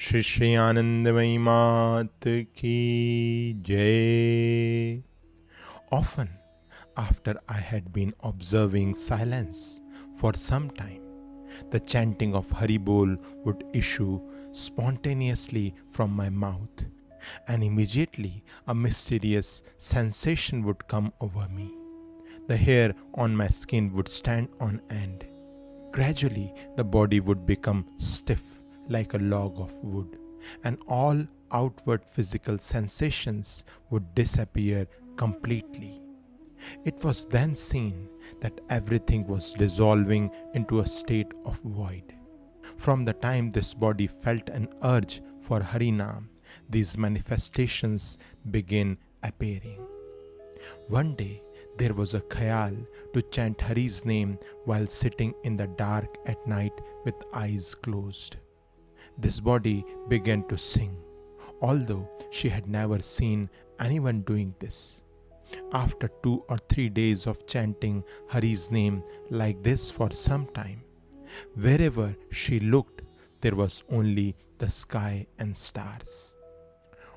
Sri Anandamayi Ma ki Jai. Often, after I had been observing silence for some time, the chanting of Hari Bol would issue spontaneously from my mouth, and immediately a mysterious sensation would come over me. The hair on my skin would stand on end. Gradually, the body would become stiff like a log of wood, and all outward physical sensations would disappear completely. It was then seen that everything was dissolving into a state of void. From the time this body felt an urge for Harinam, these manifestations began appearing. One day, there was a khayal to chant Hari's name while sitting in the dark at night with eyes closed. This body began to sing, although she had never seen anyone doing this. After 2 or 3 days of chanting Hari's name like this for some time, wherever she looked, there was only the sky and stars.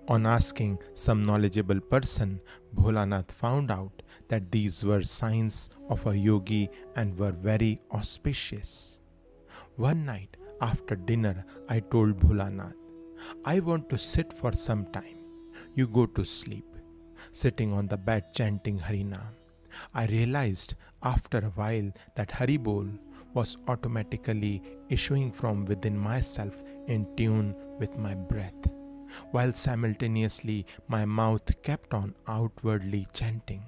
On asking some knowledgeable person, Bholanath found out that these were signs of a yogi and were very auspicious. One night after dinner, I told Bholanath, I want to sit for some time. You go to sleep. Sitting on the bed chanting Harinam, I realized after a while that Haribol was automatically issuing from within myself in tune with my breath, while simultaneously my mouth kept on outwardly chanting.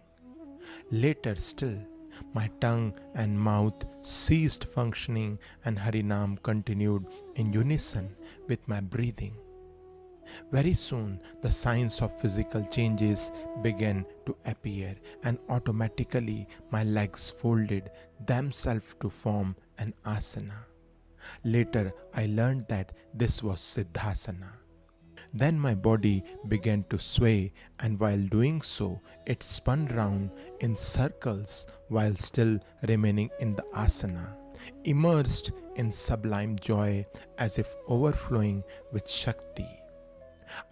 Later still, my tongue and mouth ceased functioning and Harinam continued in unison with my breathing. Very soon, the signs of physical changes began to appear, and automatically my legs folded themselves to form an asana. Later, I learned that this was Siddhasana. Then my body began to sway, and while doing so, it spun round in circles while still remaining in the asana, immersed in sublime joy as if overflowing with Shakti.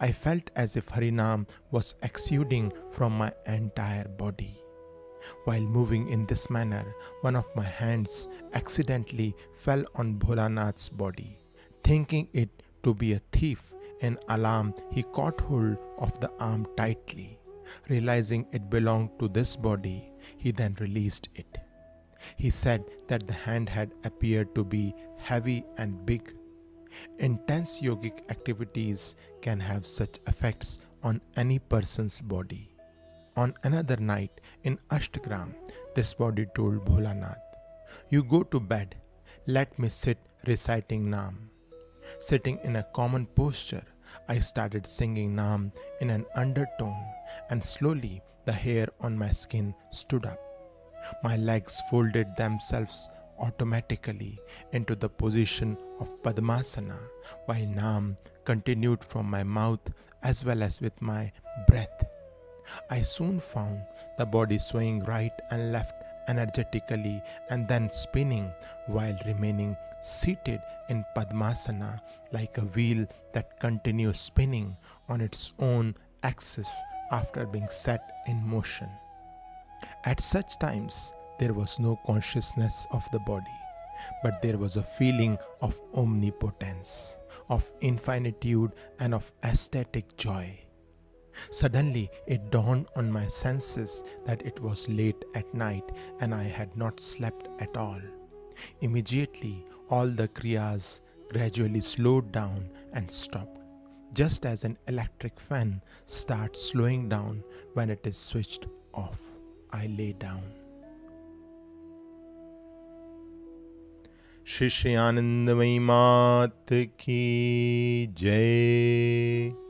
I felt as if Harinam was exuding from my entire body. While moving in this manner, one of my hands accidentally fell on Bholanath's body. Thinking it to be a thief, in alarm he caught hold of the arm tightly. Realizing it belonged to this body, he then released it. He said that the hand had appeared to be heavy and big. Intense yogic activities can have such effects on any person's body. On another night in Ashtagram, this body told Bholanath, You go to bed, let me sit reciting Nam. Sitting in a common posture, I started singing Nam in an undertone, and slowly the hair on my skin stood up. My legs folded themselves automatically into the position of Padmasana, while Nam continued from my mouth as well as with my breath. I soon found the body swaying right and left energetically and then spinning while remaining seated in Padmasana like a wheel that continues spinning on its own axis after being set in motion. At such times, there was no consciousness of the body, but there was a feeling of omnipotence, of infinitude, and of ecstatic joy. Suddenly, it dawned on my senses that it was late at night and I had not slept at all. Immediately, all the kriyas gradually slowed down and stopped, just as an electric fan starts slowing down when it is switched off. I lay down. Sri Anandamayi Ma ki Jai.